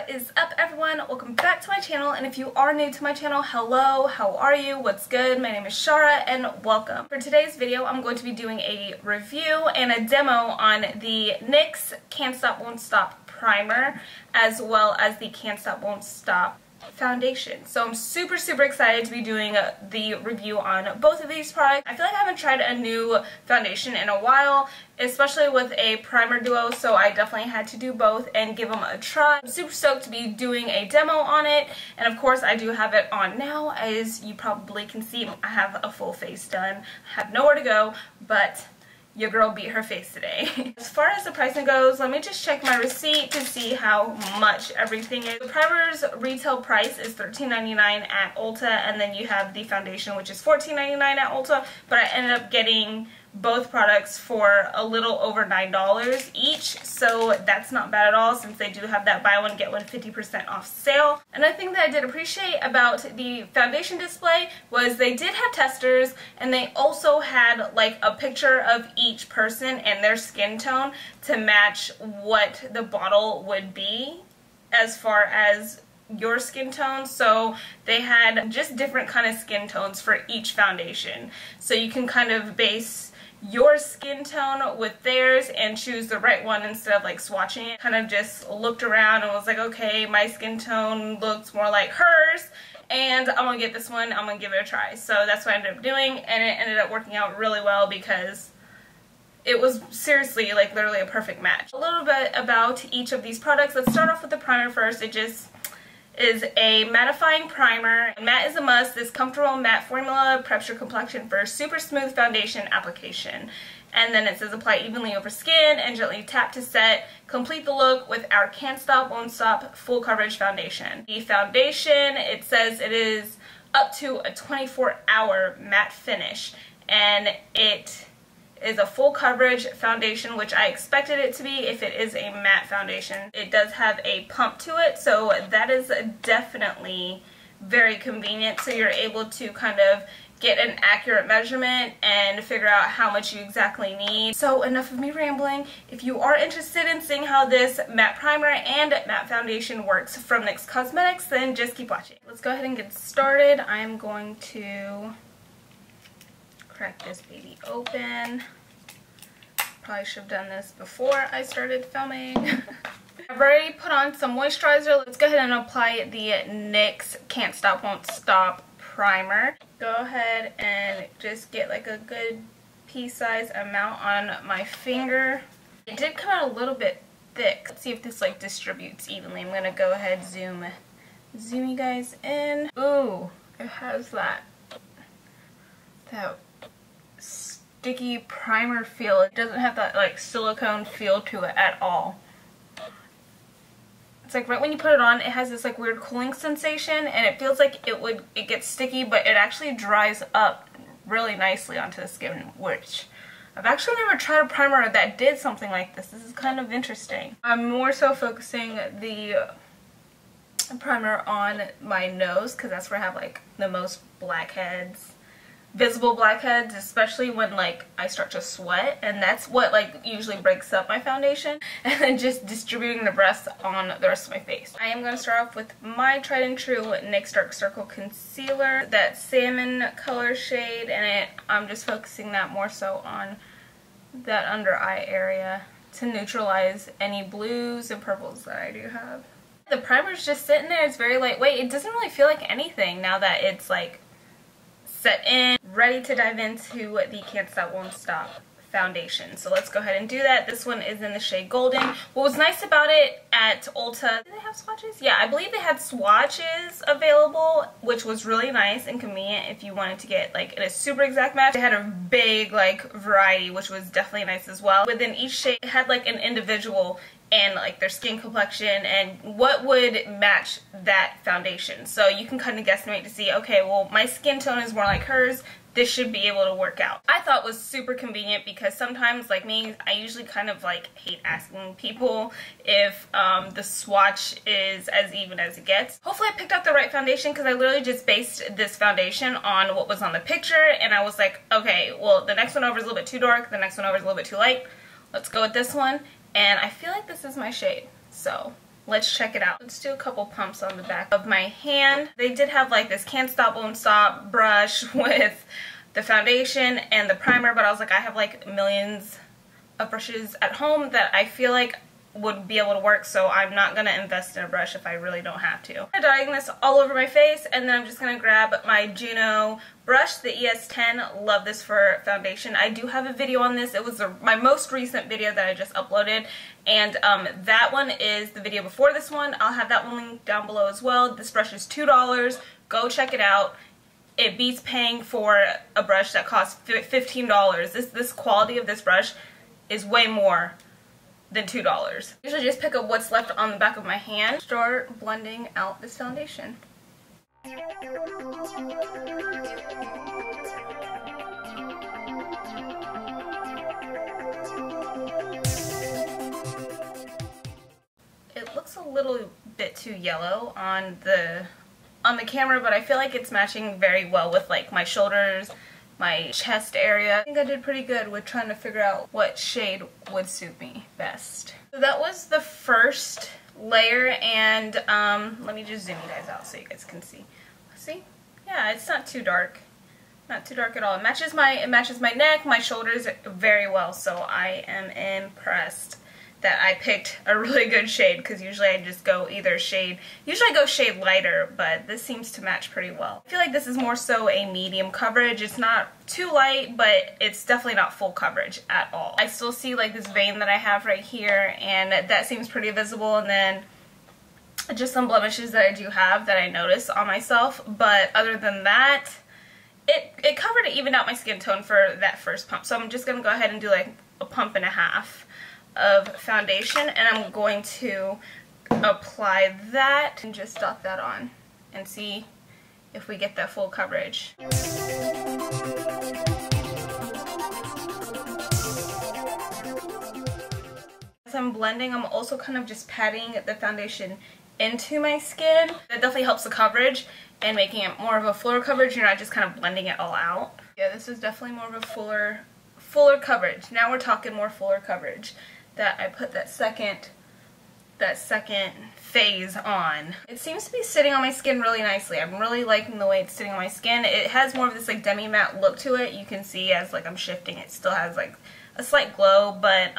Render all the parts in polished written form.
What is up, everyone? Welcome back to my channel, and if you are new to my channel, hello, how are you? What's good? My name is Shara and welcome. For today's video, I'm going to be doing a review and a demo on the NYX Can't Stop Won't Stop primer as well as the Can't Stop Won't Stop foundation. So I'm super excited to be doing the review on both of these products. I feel like I haven't tried a new foundation in a while, especially with a primer duo, so I definitely had to do both and give them a try. I'm super stoked to be doing a demo on it, and of course I do have it on now. As you probably can see, I have a full face done. I have nowhere to go, but your girl beat her face today. As far as the pricing goes, let me just check my receipt to see how much everything is. The primer's retail price is $13.99 at Ulta, and then you have the foundation, which is $14.99 at Ulta, but I ended up getting both products for a little over $9 each, so that's not bad at all since they do have that buy one get one 50% off sale. Another thing that I did appreciate about the foundation display was they did have testers, and they also had like a picture of each person and their skin tone to match what the bottle would be as far as your skin tone. So they had just different kind of skin tones for each foundation, so you can kind of base your skin tone with theirs and choose the right one instead of like swatching it. Kind of just looked around and was like, okay, my skin tone looks more like hers and I'm gonna get this one, I'm gonna give it a try. So that's what I ended up doing, and it ended up working out really well because it was seriously like literally a perfect match. A little bit about each of these products. Let's start off with the primer first. It just is a mattifying primer. Matte is a must. This comfortable matte formula preps your complexion for super smooth foundation application. And then it says apply evenly over skin and gently tap to set. Complete the look with our Can't Stop Won't Stop full coverage foundation. The foundation, it says it is up to a 24-hour matte finish, and it is a full coverage foundation, which I expected it to be if it is a matte foundation. It does have a pump to it, so that is definitely very convenient, so you're able to kind of get an accurate measurement and figure out how much you exactly need. So enough of me rambling. If you are interested in seeing how this matte primer and matte foundation works from NYX Cosmetics, then just keep watching. Let's go ahead and get started. I'm going to crack this baby open. Probably should have done this before I started filming. I've already put on some moisturizer. Let's go ahead and apply the NYX Can't Stop Won't Stop primer. Go ahead and just get like a good pea-sized amount on my finger. It did come out a little bit thick. Let's see if this like distributes evenly. I'm gonna go ahead zoom you guys in. Ooh, it has that sticky primer feel. It doesn't have that like silicone feel to it at all. It's like right when you put it on, it has this like weird cooling sensation, and it feels like it gets sticky, but it actually dries up really nicely onto the skin, which I've actually never tried a primer that did something like this. This is kind of interesting. I'm more so focusing the primer on my nose because that's where I have like the most blackheads. Visible blackheads, especially when like I start to sweat, and that's what like usually breaks up my foundation, and then just distributing the rest on the rest of my face. I am going to start off with my tried and true NYX Dark Circle Concealer, that salmon color shade, and I'm just focusing that more so on that under eye area to neutralize any blues and purples that I do have. The primer's just sitting there. It's very lightweight. It doesn't really feel like anything now that it's like set in, ready to dive into the Can't Stop Won't Stop foundation. So let's go ahead and do that. This one is in the shade Golden. What was nice about it at Ulta, did they have swatches? Yeah, I believe they had swatches available, which was really nice and convenient if you wanted to get like a super exact match. They had a big like variety, which was definitely nice as well. Within each shade, it had like an individual and like their skin complexion and what would match that foundation. So you can kind of guesstimate to see, okay, well my skin tone is more like hers, this should be able to work out. I thought it was super convenient because sometimes, like me, I usually kind of like hate asking people if the swatch is as even as it gets. Hopefully I picked out the right foundation because I literally just based this foundation on what was on the picture, and I was like, okay, well the next one over is a little bit too dark, the next one over is a little bit too light. Let's go with this one. And I feel like this is my shade, so let's check it out. Let's do a couple pumps on the back of my hand. They did have like this Can't Stop Won't Stop brush with the foundation and the primer, but I was like, I have like millions of brushes at home that I feel like would be able to work, so I'm not going to invest in a brush if I really don't have to. I'm dyeing this all over my face, and then I'm just going to grab my Juno brush, the ES10. Love this for foundation. I do have a video on this. It was my most recent video that I just uploaded, and that one is the video before this one. I'll have that one linked down below as well. This brush is $2. Go check it out. It beats paying for a brush that costs $15. This quality of this brush is way more than $2. Usually just pick up what's left on the back of my hand. Start blending out this foundation. It looks a little bit too yellow on the camera, but I feel like it's matching very well with like my shoulders, my chest area. I think I did pretty good with trying to figure out what shade would suit me best. So that was the first layer, and let me just zoom you guys out so you guys can see. See? Yeah, it's not too dark. Not too dark at all. It matches my neck, my shoulders very well, so I am impressed that I picked a really good shade, because usually I just go either shade, usually I go shade lighter, but this seems to match pretty well. I feel like this is more so a medium coverage. It's not too light, but it's definitely not full coverage at all. I still see like this vein that I have right here, and that seems pretty visible, and then just some blemishes that I do have that I notice on myself, but other than that, it covered it, evened out my skin tone for that first pump. So I'm just going to go ahead and do like a pump and a half of foundation, and I'm going to apply that and just dot that on and see if we get that full coverage. As I'm blending, I'm also kind of just patting the foundation into my skin. That definitely helps the coverage and making it more of a fuller coverage. You're not just kind of blending it all out. Yeah, this is definitely more of a fuller coverage. Now we're talking more fuller coverage. That I put that second phase on. It seems to be sitting on my skin really nicely. I'm really liking the way it's sitting on my skin. It has more of this like demi-matte look to it. You can see as like I'm shifting, it still has like a slight glow, but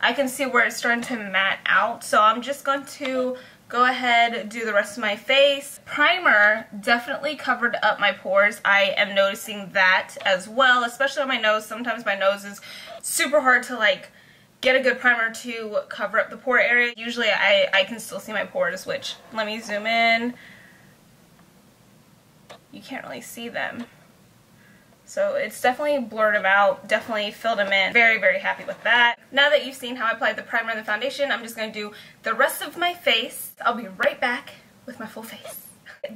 I can see where it's starting to matte out. So I'm just going to go ahead and do the rest of my face. Primer definitely covered up my pores. I am noticing that as well, especially on my nose. Sometimes my nose is super hard to like get a good primer to cover up the pore area. Usually I can still see my pores, which, let me zoom in. You can't really see them. So it's definitely blurred them out, definitely filled them in. Very, very happy with that. Now that you've seen how I applied the primer and the foundation, I'm just going to do the rest of my face. I'll be right back with my full face.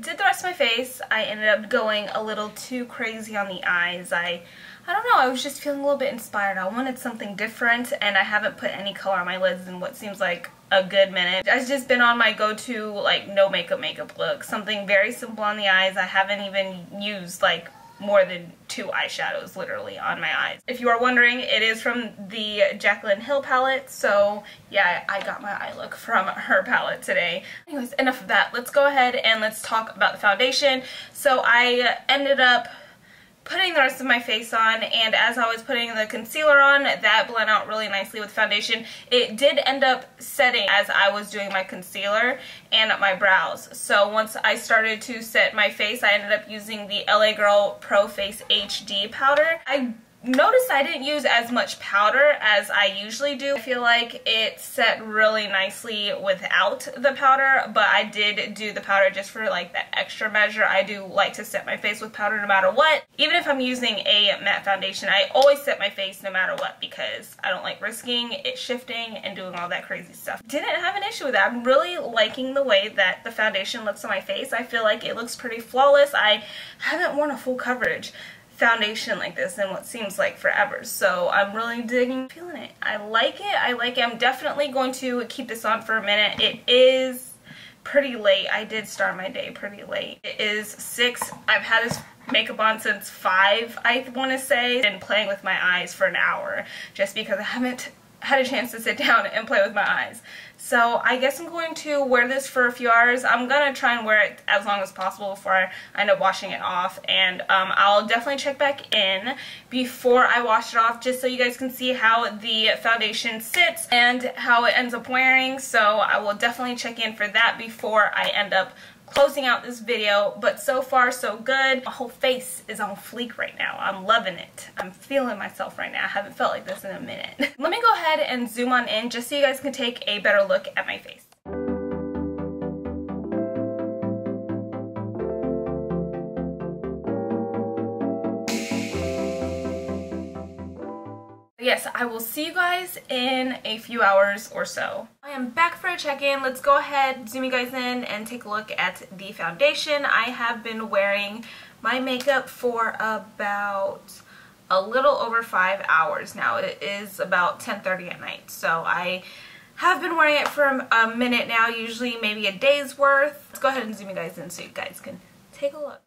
Did the rest of my face. I ended up going a little too crazy on the eyes. I don't know, I was just feeling a little bit inspired. I wanted something different, and I haven't put any color on my lids in what seems like a good minute. I've just been on my go-to like no makeup look. Something very simple on the eyes. I haven't even used like more than 2 eyeshadows literally on my eyes. If you are wondering, it is from the Jaclyn Hill palette, so yeah, I got my eye look from her palette today. Anyways, enough of that. Let's go ahead and let's talk about the foundation. So I ended up putting the rest of my face on, and as I was putting the concealer on, that blended out really nicely with foundation. It did end up setting as I was doing my concealer and my brows. So once I started to set my face, I ended up using the LA Girl Pro Face HD powder. I noticed I didn't use as much powder as I usually do. I feel like it set really nicely without the powder, but I did do the powder just for like that extra measure. I do like to set my face with powder no matter what. Even if I'm using a matte foundation, I always set my face no matter what, because I don't like risking it shifting and doing all that crazy stuff. Didn't have an issue with that. I'm really liking the way that the foundation looks on my face. I feel like it looks pretty flawless. I haven't worn a full coverage foundation like this in what seems like forever, so I'm really digging, feeling it. I like it. I'm definitely going to keep this on for a minute. It is pretty late. I did start my day pretty late. It is 6. I've had this makeup on since 5, I want to say. Been playing with my eyes for an hour just because I haven't had a chance to sit down and play with my eyes. So I guess I'm going to wear this for a few hours. I'm going to try and wear it as long as possible before I end up washing it off. And I'll definitely check back in before I wash it off just so you guys can see how the foundation sits and how it ends up wearing. So I will definitely check in for that before I end up closing out this video. But so far so good. My whole face is on fleek right now. I'm loving it. I'm feeling myself right now. I haven't felt like this in a minute. Let me go ahead and zoom on in just so you guys can take a better look at my face. Yes, I will see you guys in a few hours or so. I am back for a check-in. Let's go ahead, zoom you guys in, and take a look at the foundation. I have been wearing my makeup for about a little over 5 hours now. It is about 10:30 at night, so I have been wearing it for a minute now, usually maybe a day's worth. Let's go ahead and zoom you guys in so you guys can take a look.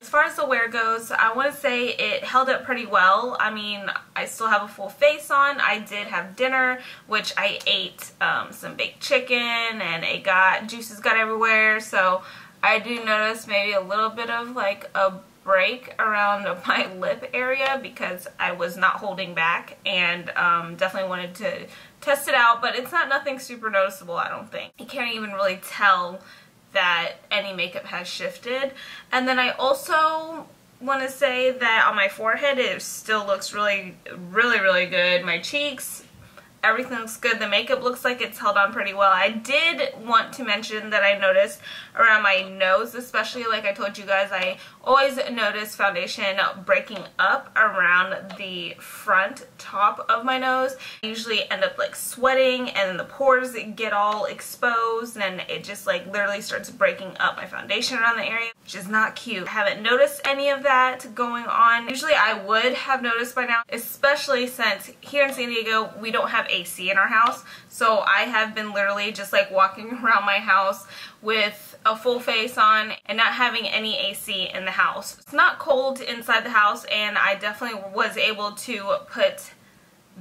As far as the wear goes, I want to say it held up pretty well. I mean, I still have a full face on. I did have dinner, which I ate some baked chicken, and juices got everywhere. So I do notice maybe a little bit of like a break around my lip area because I was not holding back, and definitely wanted to test it out. But it's not nothing super noticeable, I don't think. You can't even really tell that any makeup has shifted. And then I also want to say that on my forehead it still looks really good. My cheeks, everything looks good. The makeup looks like it's held on pretty well. I did want to mention that I noticed around my nose, especially, like I told you guys, I always notice foundation breaking up around the front top of my nose. I usually end up like sweating, and then the pores get all exposed, and it just like literally starts breaking up my foundation around the area, which is not cute. I haven't noticed any of that going on. Usually I would have noticed by now, especially since here in San Diego we don't have AC in our house. So I have been literally just like walking around my house with a full face on and not having any AC in the house. It's not cold inside the house, and I definitely was able to put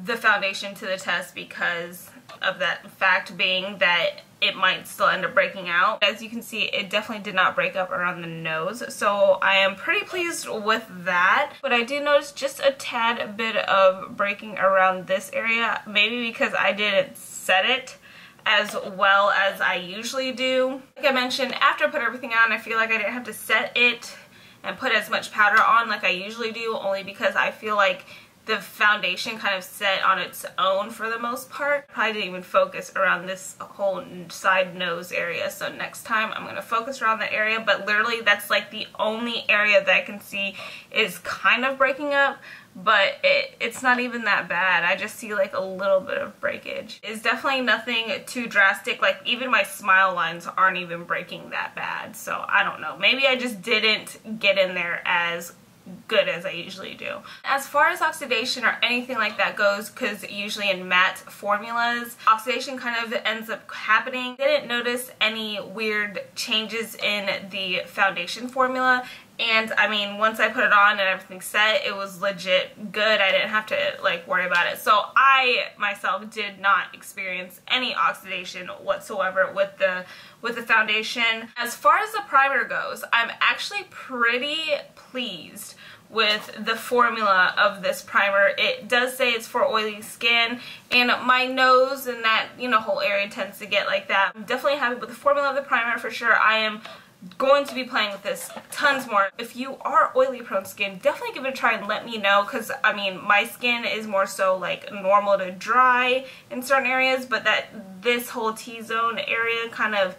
the foundation to the test because of that fact being that it might still end up breaking out. As you can see, it definitely did not break up around the nose, so I am pretty pleased with that. But I do notice just a tad bit of breaking around this area, maybe because I didn't set it as well as I usually do. Like I mentioned, after I put everything on, I feel like I didn't have to set it and put as much powder on like I usually do, only because I feel like the foundation kind of set on its own for the most part. Probably didn't even focus around this whole side nose area, so next time I'm going to focus around that area. But literally that's like the only area that I can see is kind of breaking up, but it's not even that bad. I just see like a little bit of breakage. It's definitely nothing too drastic. Like even my smile lines aren't even breaking that bad, so I don't know. Maybe I just didn't get in there as good as I usually do. As far as oxidation or anything like that goes, because usually in matte formulas, oxidation kind of ends up happening. Didn't notice any weird changes in the foundation formula. And I mean, once I put it on and everything's set, it was legit good. I didn't have to like worry about it. So I myself did not experience any oxidation whatsoever with the foundation. As far as the primer goes, I'm actually pretty pleased with the formula of this primer. It does say it's for oily skin, and my nose and that, you know, whole area tends to get like that. I'm definitely happy with the formula of the primer for sure. I am going to be playing with this tons more. If you are oily prone skin, definitely give it a try and let me know, because I mean my skin is more so like normal to dry in certain areas, but that this whole T-zone area kind of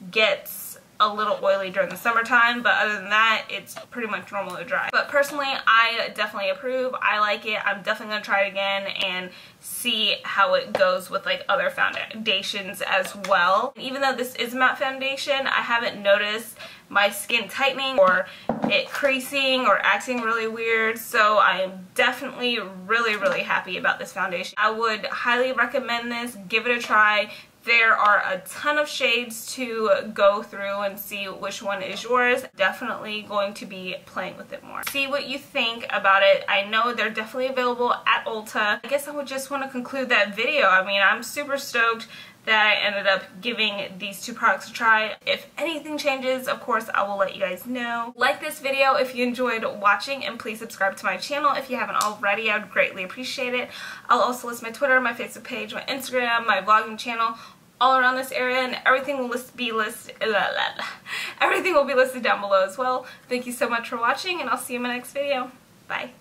gets a little oily during the summertime, but other than that it's pretty much normal to dry. But personally I definitely approve. I like it. I'm definitely going to try it again and see how it goes with like other foundations as well. And even though this is matte foundation, I haven't noticed my skin tightening or it creasing or acting really weird. So I am definitely really happy about this foundation. I would highly recommend this. Give it a try. There are a ton of shades to go through and see which one is yours. Definitely going to be playing with it more. See what you think about it. I know they're definitely available at Ulta. I guess I would just want to conclude that video. I mean, I'm super stoked that I ended up giving these two products a try. If anything changes, of course, I will let you guys know. Like this video if you enjoyed watching, and please subscribe to my channel if you haven't already. I would greatly appreciate it. I'll also list my Twitter, my Facebook page, my Instagram, my vlogging channel, all around this area, and everything will be listed down below as well. Thank you so much for watching, and I'll see you in my next video. Bye.